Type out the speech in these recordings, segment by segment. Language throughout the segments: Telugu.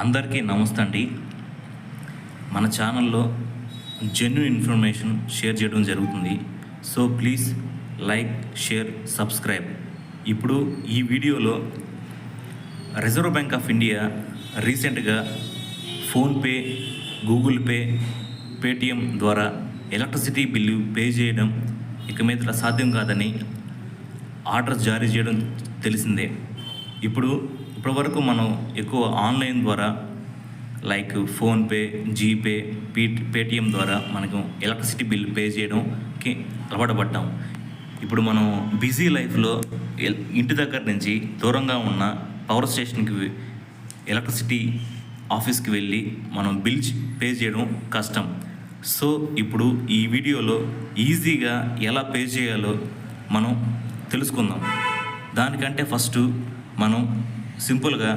అందరికీ నమస్తే అండి. మన ఛానల్లో జెన్యూన్ ఇన్ఫర్మేషన్ షేర్ చేయడం జరుగుతుంది. So please like, share, subscribe. ఇప్పుడు ఈ వీడియోలో రిజర్వ్ బ్యాంక్ ఆఫ్ ఇండియా రీసెంట్గా ఫోన్పే, గూగుల్ పే, పేటిఎం ద్వారా ఎలక్ట్రిసిటీ బిల్లు పే చేయడం ఇక మీద సాధ్యం కాదని ఆర్డర్ జారీ చేయడం తెలిసిందే. ఇప్పటివరకు మనం ఎక్కువ ఆన్లైన్ ద్వారా లైక్ ఫోన్పే, జీపే, పేటిఎం ద్వారా మనకు ఎలక్ట్రిసిటీ బిల్ పే చేయడంకి అలవాటు పడ్డాం. ఇప్పుడు మనం బిజీ లైఫ్లో ఇంటి దగ్గర నుంచి దూరంగా ఉన్న పవర్ స్టేషన్కి, ఎలక్ట్రిసిటీ ఆఫీస్కి వెళ్ళి మనం బిల్ పే చేయడం కష్టం. సో ఇప్పుడు ఈ వీడియోలో ఈజీగా ఎలా పే చేయాలో మనం తెలుసుకుందాం. దానికంటే ఫస్ట్ మనం సింపుల్గా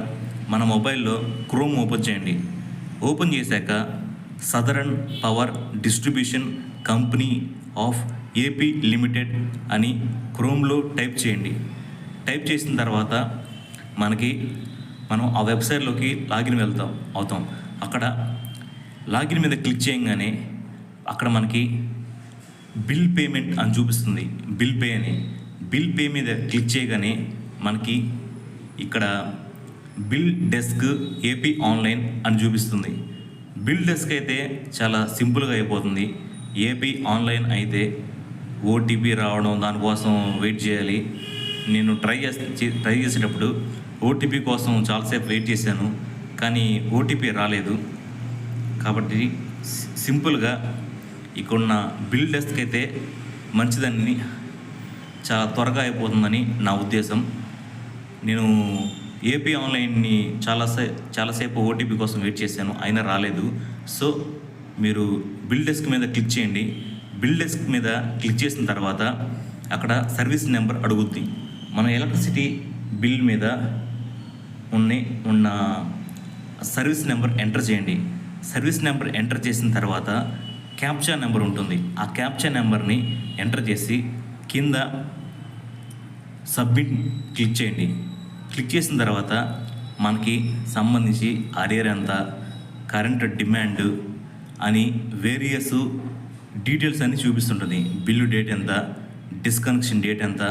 మన మొబైల్లో క్రోమ్ ఓపెన్ చేయండి. ఓపెన్ చేశాక southern power distribution company of AP limited అని క్రోమ్లో టైప్ చేయండి. టైప్ చేసిన తర్వాత మనం ఆ వెబ్సైట్లోకి లాగిన్ అవుతాం. అక్కడ లాగిన్ మీద క్లిక్ చేయగానే అక్కడ మనకి బిల్ పేమెంట్ అని చూపిస్తుంది. బిల్ పే అని. బిల్ పే మీద క్లిక్ చేయగానే మనకి ఇక్కడ బిల్ డెస్క్ ఏపీ ఆన్లైన్ అని చూపిస్తుంది. బిల్ డెస్క్ అయితే చాలా సింపుల్గా అయిపోతుంది. ఏపీ ఆన్లైన్ అయితే ఓటీపీ రావడం, దానికోసం వెయిట్ చేయాలి. నేను ట్రై చేసేటప్పుడు ఓటీపీ కోసం చాలాసేపు వెయిట్ చేశాను, కానీ ఓటీపీ రాలేదు. కాబట్టి సింపుల్గా ఇక్కడున్న బిల్ డెస్క్ అయితే మంచిదని, చాలా త్వరగా అయిపోతుందని నా ఉద్దేశం. నేను ఏపీ ఆన్లైన్ని చాలాసేపు ఓటీపీ కోసం వెయిట్ చేశాను, అయినా రాలేదు. సో మీరు బిల్ డెస్క్ మీద క్లిక్ చేయండి. బిల్ డెస్క్ మీద క్లిక్ చేసిన తర్వాత అక్కడ సర్వీస్ నెంబర్ అడుగుద్ది. మన ఎలక్ట్రిసిటీ బిల్ మీద ఉన్న సర్వీస్ నెంబర్ ఎంటర్ చేయండి. సర్వీస్ నెంబర్ ఎంటర్ చేసిన తర్వాత క్యాప్చా నెంబర్ ఉంటుంది. ఆ క్యాప్చా నెంబర్ని ఎంటర్ చేసి కింద సబ్మిట్ క్లిక్ చేయండి. క్లిక్ చేసిన తర్వాత మనకి సంబంధించి అరియర్ ఎంత, కరెంట్ డిమాండ్ అని వేరియస్ డీటెయిల్స్ అన్నీ చూపిస్తుంటుంది. బిల్లు డేట్ ఎంత, డిస్కనెక్షన్ డేట్ ఎంత,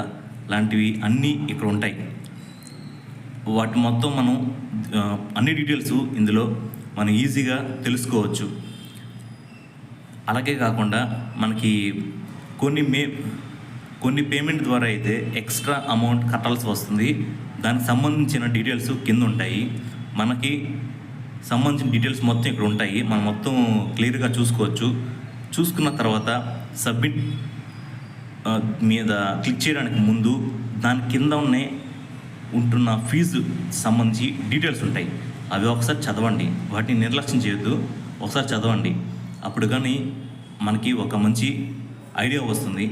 లాంటివి అన్నీ ఇక్కడ ఉంటాయి. వాటి మొత్తం మనం అన్ని డీటెయిల్స్ ఇందులో మనం ఈజీగా తెలుసుకోవచ్చు. అలాగే కాకుండా మనకి కొన్ని పేమెంట్ ద్వారా అయితే ఎక్స్ట్రా అమౌంట్ కట్టాల్సి వస్తుంది. దానికి సంబంధించిన డీటెయిల్స్ కింద ఉంటాయి. మనకి సంబంధించిన డీటెయిల్స్ మొత్తం ఇక్కడ ఉంటాయి. మనం మొత్తం క్లియర్గా చూసుకోవచ్చు. చూసుకున్న తర్వాత సబ్మిట్ మీద క్లిక్ చేయడానికి ముందు దాని కింద ఉంటున్న ఫీజు సంబంధించి డీటెయిల్స్ ఉంటాయి. అవి ఒకసారి చదవండి. వాటిని నిర్లక్ష్యం చేయొద్దు. ఒకసారి చదవండి. అప్పుడు కానీ మనకి ఒక మంచి ఐడియా వస్తుంది.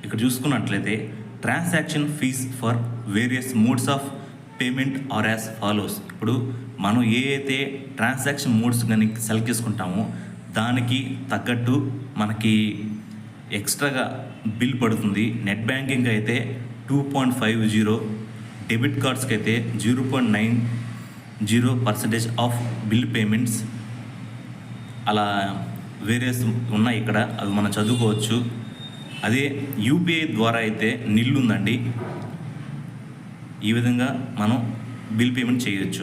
ఇక్కడ చూసుకున్నట్లయితే transaction fees for various modes of payment are as follows. ఇప్పుడు మనం ఏ అయితే ట్రాన్సాక్షన్ మోడ్స్ కానీ సెలెక్ట్ చేసుకుంటామో దానికి తగ్గట్టు మనకి ఎక్స్ట్రాగా బిల్ పడుతుంది. నెట్ బ్యాంకింగ్ అయితే 2.50, డెబిట్ కార్డ్స్కి అయితే 0.90% ఆఫ్ బిల్ పేమెంట్స్. అలా వేరియస్ ఉన్నాయి ఇక్కడ, అవి మనం చదువుకోవచ్చు. అదే యూపీఐ ద్వారా అయితే నిల్ ఉందండి. ఈ విధంగా మనం బిల్ పేమెంట్ చేయొచ్చు.